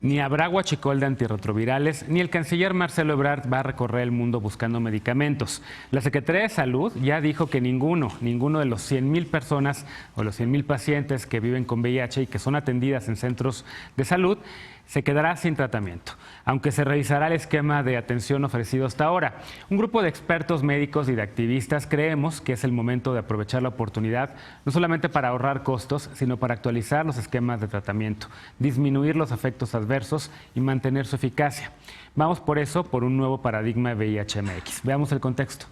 Ni habrá huachicol de antirretrovirales, ni el canciller Marcelo Ebrard va a recorrer el mundo buscando medicamentos. La Secretaría de Salud ya dijo que ninguno de los 100,000 personas o los 100,000 pacientes que viven con VIH y que son atendidas en centros de salud se quedará sin tratamiento, aunque se revisará el esquema de atención ofrecido hasta ahora. Un grupo de expertos médicos y de activistas creemos que es el momento de aprovechar la oportunidad, no solamente para ahorrar costos, sino para actualizar los esquemas de tratamiento, disminuir los efectos adversos y mantener su eficacia. Vamos por eso, por un nuevo paradigma VIH-MX. Veamos el contexto.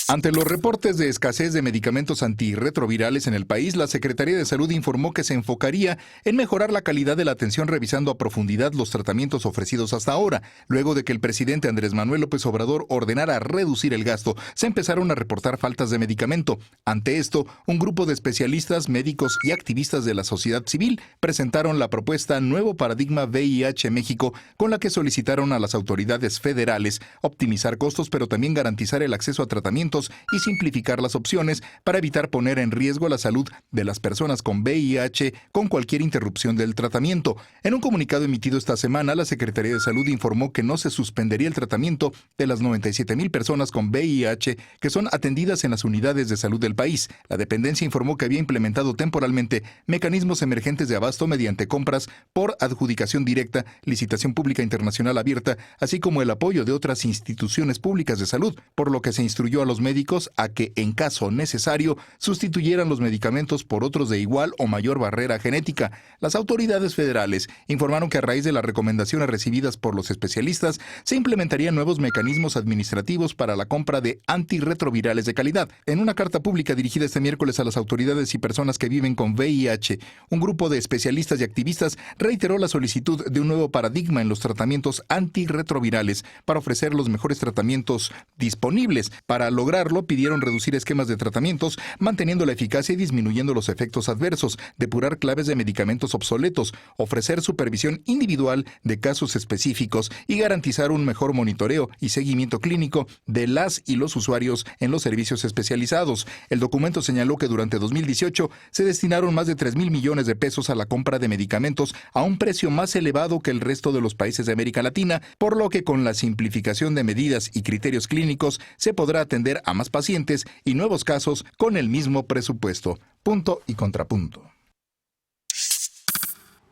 Ante los reportes de escasez de medicamentos antirretrovirales en el país, la Secretaría de Salud informó que se enfocaría en mejorar la calidad de la atención revisando a profundidad los tratamientos ofrecidos hasta ahora. Luego de que el presidente Andrés Manuel López Obrador ordenara reducir el gasto, se empezaron a reportar faltas de medicamento. Ante esto, un grupo de especialistas, médicos y activistas de la sociedad civil presentaron la propuesta Nuevo Paradigma VIH México, con la que solicitaron a las autoridades federales optimizar costos, pero también garantizar el acceso a tratamientos y simplificar las opciones para evitar poner en riesgo la salud de las personas con VIH con cualquier interrupción del tratamiento. En un comunicado emitido esta semana, la Secretaría de Salud informó que no se suspendería el tratamiento de las 97,000 personas con VIH que son atendidas en las unidades de salud del país. La dependencia informó que había implementado temporalmente mecanismos emergentes de abasto mediante compras por adjudicación directa, licitación pública internacional abierta, así como el apoyo de otras instituciones públicas de salud, por lo que se instruyó a los médicos a que, en caso necesario, sustituyeran los medicamentos por otros de igual o mayor barrera genética. Las autoridades federales informaron que a raíz de las recomendaciones recibidas por los especialistas, se implementarían nuevos mecanismos administrativos para la compra de antirretrovirales de calidad. En una carta pública dirigida este miércoles a las autoridades y personas que viven con VIH, un grupo de especialistas y activistas reiteró la solicitud de un nuevo paradigma en los tratamientos antirretrovirales para ofrecer los mejores tratamientos disponibles. Para lograrlo, pidieron reducir esquemas de tratamientos, manteniendo la eficacia y disminuyendo los efectos adversos, depurar claves de medicamentos obsoletos, ofrecer supervisión individual de casos específicos y garantizar un mejor monitoreo y seguimiento clínico de las y los usuarios en los servicios especializados. El documento señaló que durante 2018 se destinaron más de 3,000 millones de pesos a la compra de medicamentos a un precio más elevado que el resto de los países de América Latina, por lo que con la simplificación de medidas y criterios clínicos se podrá atender a más pacientes y nuevos casos con el mismo presupuesto. Punto y contrapunto.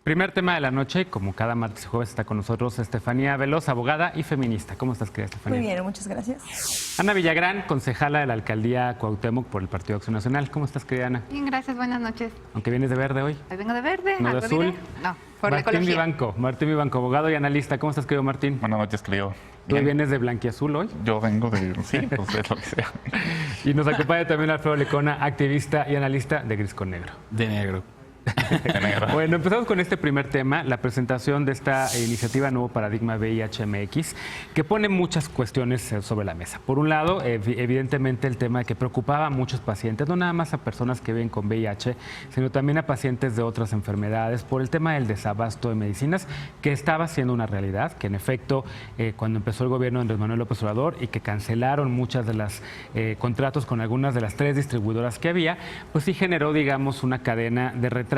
Primer tema de la noche, como cada martes y jueves está con nosotros Estefanía Veloz, abogada y feminista. ¿Cómo estás, querida Estefanía? Muy bien, muchas gracias. Ana Villagrán, concejala de la Alcaldía Cuauhtémoc por el Partido Acción Nacional. ¿Cómo estás, querida Ana? Bien, gracias, buenas noches. Aunque vienes de verde hoy. Hoy vengo de verde. No de azul. Diré? No, por la Martín ecología. Martín Vivanco, abogado y analista. ¿Cómo estás, querido Martín? Buenas noches, querido. ¿Tú vienes de blanquiazul hoy? Yo vengo de... Sí, pues es lo que sea. Y nos acompaña también Alfredo Lecona, activista y analista de Gris con Negro. De negro. Bueno, empezamos con este primer tema, la presentación de esta iniciativa Nuevo Paradigma VIH-MX, que pone muchas cuestiones sobre la mesa. Por un lado, evidentemente el tema que preocupaba a muchos pacientes, no nada más a personas que viven con VIH, sino también a pacientes de otras enfermedades, por el tema del desabasto de medicinas, que estaba siendo una realidad, que en efecto, cuando empezó el gobierno de Andrés Manuel López Obrador y que cancelaron muchas de las contratos con algunas de las 3 distribuidoras que había, pues sí generó, digamos, una cadena de retrasos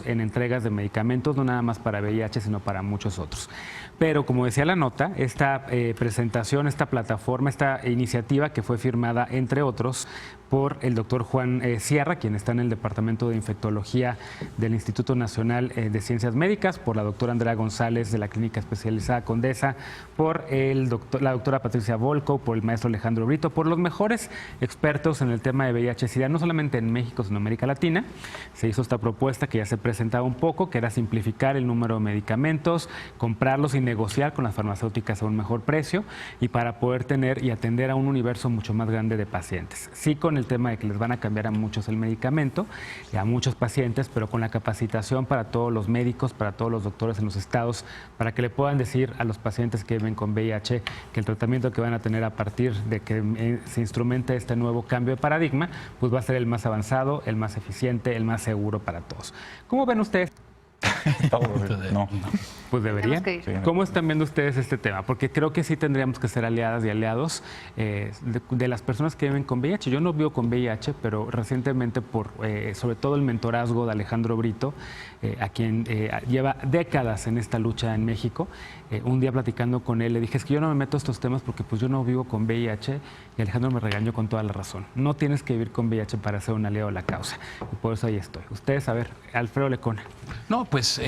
en entregas de medicamentos, no nada más para VIH, sino para muchos otros. Pero, como decía la nota, esta presentación, esta plataforma, esta iniciativa que fue firmada, entre otros, por el doctor Juan Sierra, quien está en el Departamento de Infectología del Instituto Nacional de Ciencias Médicas, por la doctora Andrea González de la Clínica Especializada Condesa, por la doctora Patricia Volkow, por el maestro Alejandro Brito, por los mejores expertos en el tema de VIH-Sida, no solamente en México, sino en América Latina. Se hizo esta propuesta que ya se presentaba un poco, que era simplificar el número de medicamentos, comprarlos y negociar con las farmacéuticas a un mejor precio y para poder tener y atender a un universo mucho más grande de pacientes. Sí, con el tema de que les van a cambiar a muchos el medicamento, y a muchos pacientes, pero con la capacitación para todos los médicos, para todos los doctores en los estados, para que le puedan decir a los pacientes que viven con VIH que el tratamiento que van a tener a partir de que se instrumente este nuevo cambio de paradigma, pues va a ser el más avanzado, el más eficiente, el más seguro para todos. ¿Cómo ven ustedes? No. Pues deberían. Tenemos que ir. ¿Cómo están viendo ustedes este tema? Porque creo que sí tendríamos que ser aliadas y aliados de las personas que viven con VIH. Yo no vivo con VIH, pero recientemente sobre todo el mentorazgo de Alejandro Brito, a quien lleva décadas en esta lucha en México. Un día platicando con él le dije, es que yo no me meto a estos temas porque pues yo no vivo con VIH, y Alejandro me regañó con toda la razón. No tienes que vivir con VIH para ser un aliado de la causa. Y por eso ahí estoy. Ustedes, a ver, Alfredo Lecona. No, pues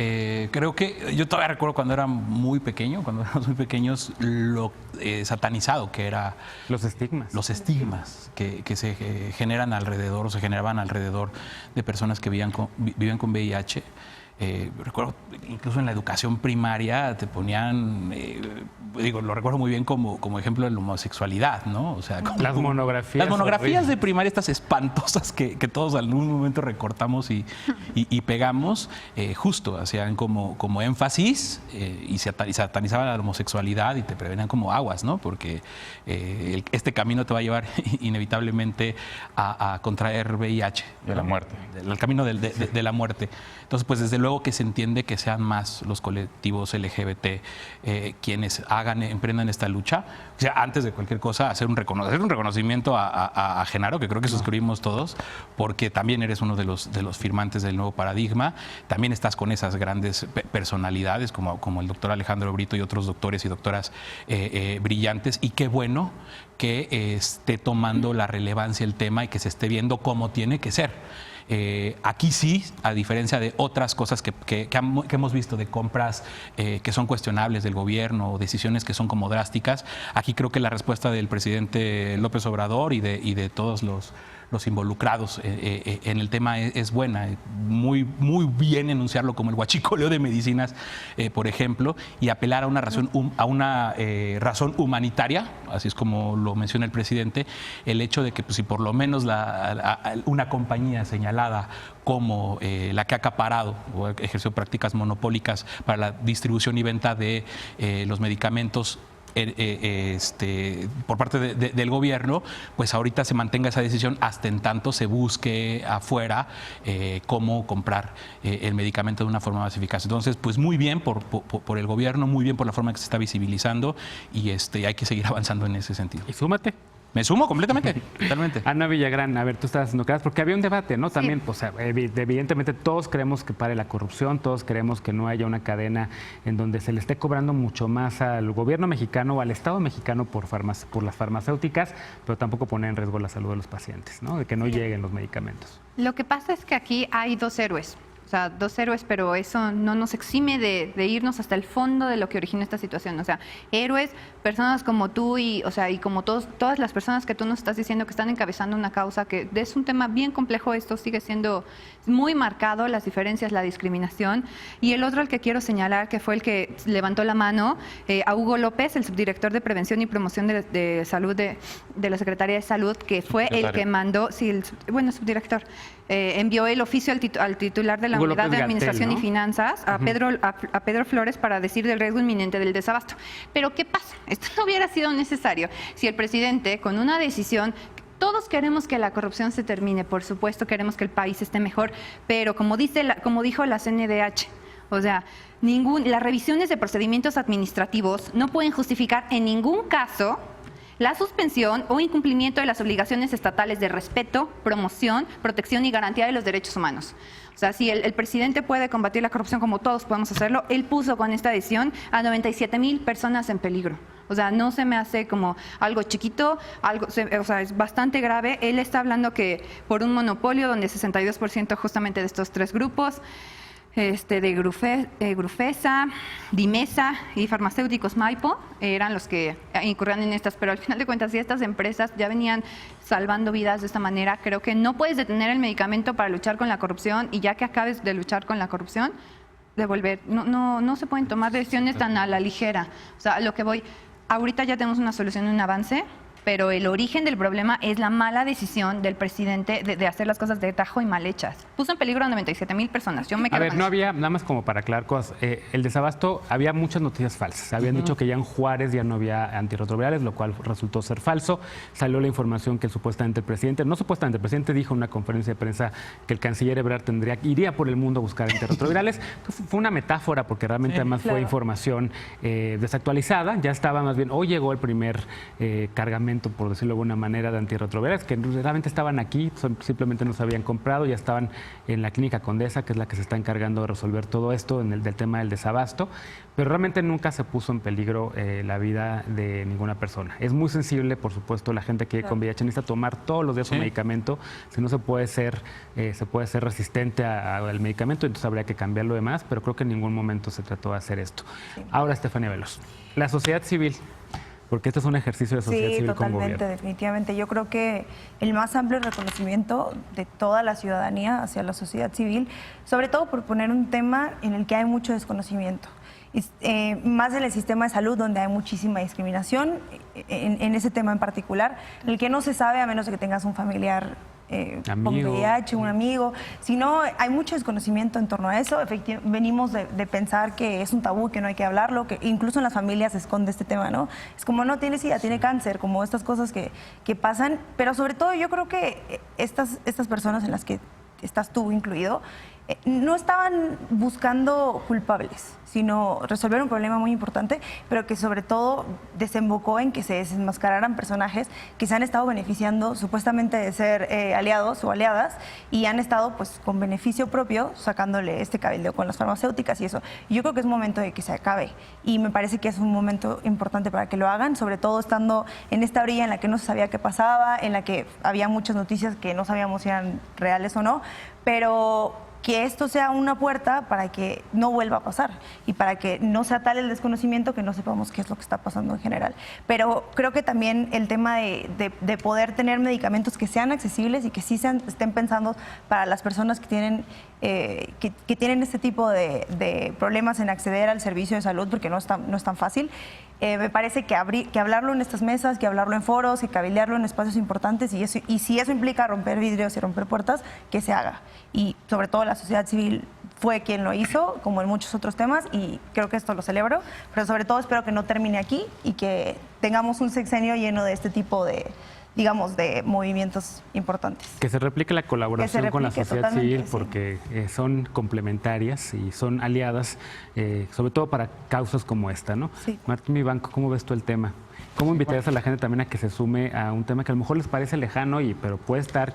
creo que yo todavía recuerdo cuando era muy pequeño, cuando éramos muy pequeños, lo satanizado que era Los estigmas. los estigmas que se generan alrededor o se generaban alrededor de personas que viven con VIH. Recuerdo, incluso en la educación primaria te ponían, lo recuerdo muy bien como ejemplo de la homosexualidad, ¿no? O sea, Las monografías. las monografías de primaria, estas espantosas que todos en algún momento recortamos y pegamos, justo hacían como énfasis y satanizaban la homosexualidad y te prevenían como aguas, ¿no? Porque este camino te va a llevar inevitablemente a contraer VIH. De la muerte. El camino de la muerte. Entonces, pues desde luego que se entiende que sean más los colectivos LGBT quienes emprendan esta lucha. O sea, antes de cualquier cosa, hacer un reconocimiento a Genaro, que creo que suscribimos todos, porque también eres uno de los firmantes del nuevo paradigma. También estás con esas grandes personalidades como el doctor Alejandro Brito y otros doctores y doctoras brillantes. Y qué bueno que esté tomando la relevancia el tema y que se esté viendo cómo tiene que ser. Aquí sí, a diferencia de otras cosas que hemos visto de compras que son cuestionables del gobierno o decisiones que son como drásticas, aquí creo que la respuesta del presidente López Obrador y de todos los involucrados en el tema es buena. Muy bien enunciarlo como el huachicoleo de medicinas, por ejemplo, y apelar a una razón humanitaria, así es como lo menciona el presidente, el hecho de que pues, si por lo menos una compañía señalada como la que ha acaparado o ejerció prácticas monopólicas para la distribución y venta de los medicamentos por parte del gobierno, pues ahorita se mantenga esa decisión hasta en tanto se busque afuera cómo comprar el medicamento de una forma más eficaz. Entonces, pues muy bien por el gobierno, muy bien por la forma que se está visibilizando y hay que seguir avanzando en ese sentido. Y súmate. Me sumo completamente, totalmente. Ana Villagrán, a ver, tú estás haciendo caras, porque había un debate, ¿no? Sí. También, pues, evidentemente todos queremos que pare la corrupción, todos queremos que no haya una cadena en donde se le esté cobrando mucho más al gobierno mexicano o al Estado mexicano por las farmacéuticas, pero tampoco poner en riesgo la salud de los pacientes, ¿no? De que no lleguen los medicamentos. Lo que pasa es que aquí hay dos héroes. O sea, dos héroes, pero eso no nos exime de irnos hasta el fondo de lo que originó esta situación. O sea, héroes, personas como tú y como todas las personas que tú nos estás diciendo que están encabezando una causa que es un tema bien complejo. Esto sigue siendo muy marcado, las diferencias, la discriminación. Y el otro al que quiero señalar, que fue el que levantó la mano, a Hugo López, el subdirector de Prevención y Promoción de Salud de la Secretaría de Salud, que fue el que mandó, subdirector, envió el oficio al titular de la Hugo Unidad López de Administración Gatell, ¿no? y Finanzas, a Pedro Flores, para decir del riesgo inminente del desabasto. Pero ¿qué pasa? Esto no hubiera sido necesario si el presidente, con una decisión... Todos queremos que la corrupción se termine, por supuesto queremos que el país esté mejor, pero como dijo la CNDH, o sea, las revisiones de procedimientos administrativos no pueden justificar en ningún caso la suspensión o incumplimiento de las obligaciones estatales de respeto, promoción, protección y garantía de los derechos humanos. O sea, si el presidente puede combatir la corrupción como todos podemos hacerlo, él puso con esta decisión a 97,000 personas en peligro. O sea, no se me hace como algo chiquito, es bastante grave. Él está hablando que por un monopolio donde 62% justamente de estos tres grupos, de Grufesa, Dimesa y Farmacéuticos Maipo, eran los que incurrían en estas, pero al final de cuentas, si estas empresas ya venían salvando vidas de esta manera, creo que no puedes detener el medicamento para luchar con la corrupción y ya que acabes de luchar con la corrupción, devolver. No se pueden tomar decisiones tan a la ligera. O sea, a lo que voy, ahorita ya tenemos una solución, un avance, pero el origen del problema es la mala decisión del presidente de hacer las cosas de tajo y mal hechas. Puso en peligro a 97,000 personas. Yo me quedo A ver, con no eso. había, nada más como para aclarar cosas, el desabasto, había muchas noticias falsas. Habían dicho que ya en Juárez ya no había antirretrovirales, lo cual resultó ser falso. Salió la información que supuestamente el presidente, no supuestamente, el presidente dijo en una conferencia de prensa que el canciller Ebrard iría por el mundo a buscar antirretrovirales. Fue una metáfora porque realmente además fue información desactualizada. Ya estaba más bien, hoy llegó el primer cargamento, por decirlo de alguna manera, de antirretrovirales, que realmente estaban aquí, simplemente no se habían comprado, ya estaban en la Clínica Condesa, que es la que se está encargando de resolver todo esto del tema del desabasto, pero realmente nunca se puso en peligro la vida de ninguna persona. Es muy sensible, por supuesto, la gente que con VIH necesita tomar todos los días un medicamento, si no se puede ser resistente al medicamento, entonces habría que cambiar lo demás, pero creo que en ningún momento se trató de hacer esto. Ahora, Estefanía Veloz, la sociedad civil, porque este es un ejercicio de sociedad civil con gobierno. Sí, totalmente, definitivamente. Yo creo que el más amplio reconocimiento de toda la ciudadanía hacia la sociedad civil, sobre todo por poner un tema en el que hay mucho desconocimiento. Más en el sistema de salud, donde hay muchísima discriminación, en ese tema en particular, en el que no se sabe a menos de que tengas un familiar con VIH, un amigo. Si no, hay mucho desconocimiento en torno a eso. Venimos de pensar que es un tabú, que no hay que hablarlo, que incluso en las familias se esconde este tema, ¿no? Es como, no tiene SIDA, tiene cáncer, como estas cosas que pasan. Pero sobre todo yo creo que estas personas en las que estás tú incluido, no estaban buscando culpables, sino resolver un problema muy importante, pero que sobre todo desembocó en que se desenmascararan personajes que se han estado beneficiando supuestamente de ser aliados o aliadas y han estado pues con beneficio propio sacándole este cabildeo con las farmacéuticas y eso. Y yo creo que es momento de que se acabe y me parece que es un momento importante para que lo hagan, sobre todo estando en esta orilla en la que no se sabía qué pasaba, en la que había muchas noticias que no sabíamos si eran reales o no, pero que esto sea una puerta para que no vuelva a pasar y para que no sea tal el desconocimiento que no sepamos qué es lo que está pasando en general. Pero creo que también el tema de poder tener medicamentos que sean accesibles y que sí estén pensados para las personas que tienen este tipo de problemas en acceder al servicio de salud, porque no es tan fácil. Me parece que hablarlo en estas mesas, que hablarlo en foros, que cabildearlo en espacios importantes y si eso implica romper vidrios y romper puertas, que se haga. Y sobre todo la sociedad civil fue quien lo hizo, como en muchos otros temas, y creo que esto lo celebro, pero sobre todo espero que no termine aquí y que tengamos un sexenio lleno de este tipo de movimientos importantes. Que se replique la colaboración con la sociedad civil, porque son complementarias y son aliadas, sobre todo para causas como esta, ¿no? Sí. Martín Vivanco, ¿cómo ves tú el tema? ¿Cómo invitarías a la gente también a que se sume a un tema que a lo mejor les parece lejano, pero puede ser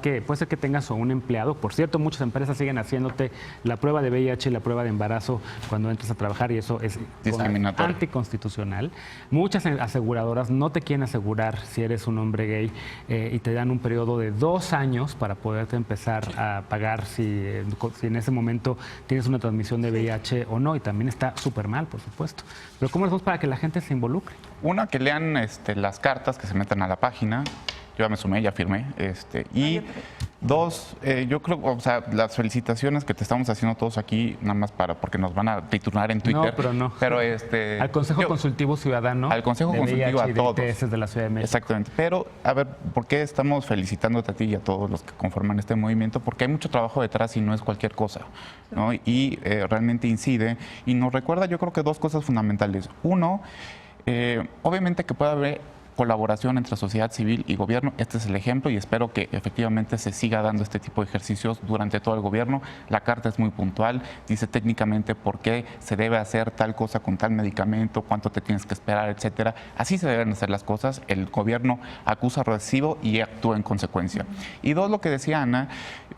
que tengas un empleado? Por cierto, muchas empresas siguen haciéndote la prueba de VIH y la prueba de embarazo cuando entras a trabajar y eso es anticonstitucional. Muchas aseguradoras no te quieren asegurar si eres un hombre gay y te dan un periodo de 2 años para poderte empezar a pagar si en ese momento tienes una transmisión de VIH o no, y también está súper mal, por supuesto. Pero ¿cómo hacemos para que la gente se involucre? Una, que lean las cartas, que se metan a la página. Yo ya me sumé, ya firmé. Y 2, yo creo, o sea, las felicitaciones que te estamos haciendo todos aquí, nada más porque nos van a titular en Twitter. No, pero no. Pero al Consejo Consultivo Ciudadano. Al Consejo Consultivo a todos. ITS de la Ciudad de México. Exactamente. Pero, a ver, ¿por qué estamos felicitándote a ti y a todos los que conforman este movimiento? Porque hay mucho trabajo detrás y no es cualquier cosa, ¿no? Y realmente incide y nos recuerda, yo creo que 2 cosas fundamentales. Uno, obviamente que puede haber colaboración entre sociedad civil y gobierno. Este es el ejemplo y espero que efectivamente se siga dando este tipo de ejercicios durante todo el gobierno. La carta es muy puntual, dice técnicamente por qué se debe hacer tal cosa con tal medicamento, cuánto te tienes que esperar, etcétera. Así se deben hacer las cosas. El gobierno acusa recibo y actúa en consecuencia. Y 2, lo que decía Ana,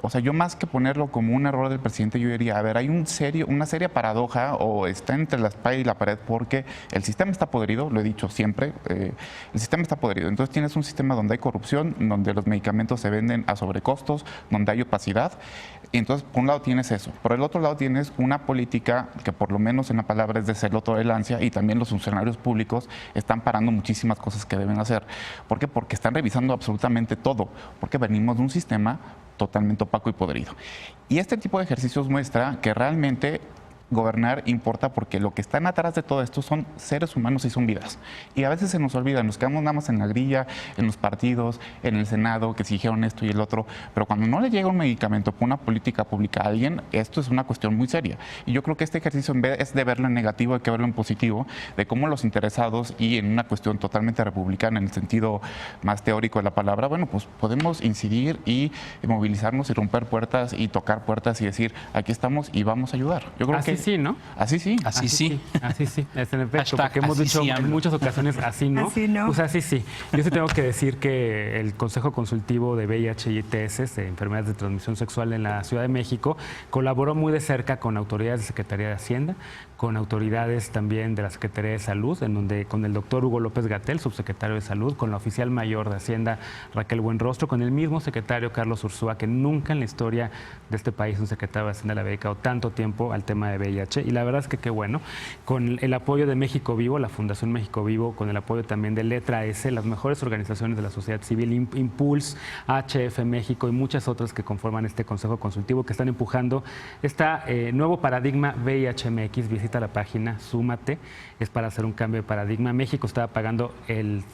o sea, yo más que ponerlo como un error del presidente, yo diría, a ver, hay una seria paradoja o está entre la espada y la pared porque el sistema está podrido, lo he dicho siempre, el sistema está podrido. Entonces tienes un sistema donde hay corrupción, donde los medicamentos se venden a sobrecostos, donde hay opacidad. Y entonces, por un lado tienes eso. Por el otro lado tienes una política que por lo menos en la palabra es de cero tolerancia y también los funcionarios públicos están parando muchísimas cosas que deben hacer. ¿Por qué? Porque están revisando absolutamente todo. Porque venimos de un sistema totalmente opaco y podrido. Y este tipo de ejercicios muestra que realmente gobernar importa porque lo que están atrás de todo esto son seres humanos y son vidas. Y a veces se nos olvida, nos quedamos nada más en la grilla, en los partidos, en el Senado, que si dijeron esto y el otro, pero cuando no le llega un medicamento por una política pública a alguien, esto es una cuestión muy seria. Y yo creo que este ejercicio, en vez de verlo en negativo, hay que verlo en positivo, de cómo los interesados, y en una cuestión totalmente republicana, en el sentido más teórico de la palabra, bueno, pues podemos incidir y movilizarnos y romper puertas y tocar puertas y decir, aquí estamos y vamos a ayudar. Yo creo que sí, ¿no? Así sí. Así sí. Así sí, es en efecto, Hashtag porque hemos así dicho sí, en AMLO. muchas ocasiones así no. Así no. Pues así sí. Yo sí tengo que decir que el Consejo Consultivo de VIH y ITS, de Enfermedades de Transmisión Sexual en la Ciudad de México, colaboró muy de cerca con autoridades de Secretaría de Hacienda, con autoridades también de la Secretaría de Salud, en donde con el doctor Hugo López-Gatell, subsecretario de Salud, con la oficial mayor de Hacienda Raquel Buenrostro, con el mismo secretario Carlos Ursúa, que nunca en la historia de este país un secretario de Hacienda le había dedicado tanto tiempo al tema de VIH. Y la verdad es que qué bueno, con el apoyo de México Vivo, la Fundación México Vivo, con el apoyo también de Letra S, las mejores organizaciones de la sociedad civil, Impulse, HF México y muchas otras que conforman este Consejo Consultivo, que están empujando este nuevo paradigma VIH-MX. Visita la página, súmate, es para hacer un cambio de paradigma. México está pagando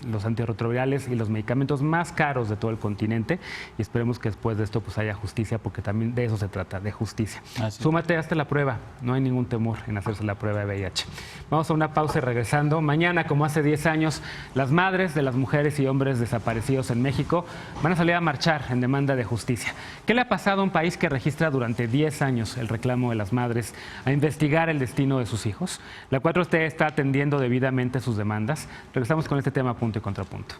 los antirretrovirales y los medicamentos más caros de todo el continente y esperemos que después de esto pues haya justicia, porque también de eso se trata, de justicia. Súmate, hazte la prueba, no hay ningún temor en hacerse la prueba de VIH. Vamos a una pausa y regresando. Mañana, como hace 10 años, las madres de las mujeres y hombres desaparecidos en México van a salir a marchar en demanda de justicia. ¿Qué le ha pasado a un país que registra durante 10 años el reclamo de las madres a investigar el destino de sus hijos? La 4T está atendiendo debidamente sus demandas. Regresamos con este tema punto y contrapunto.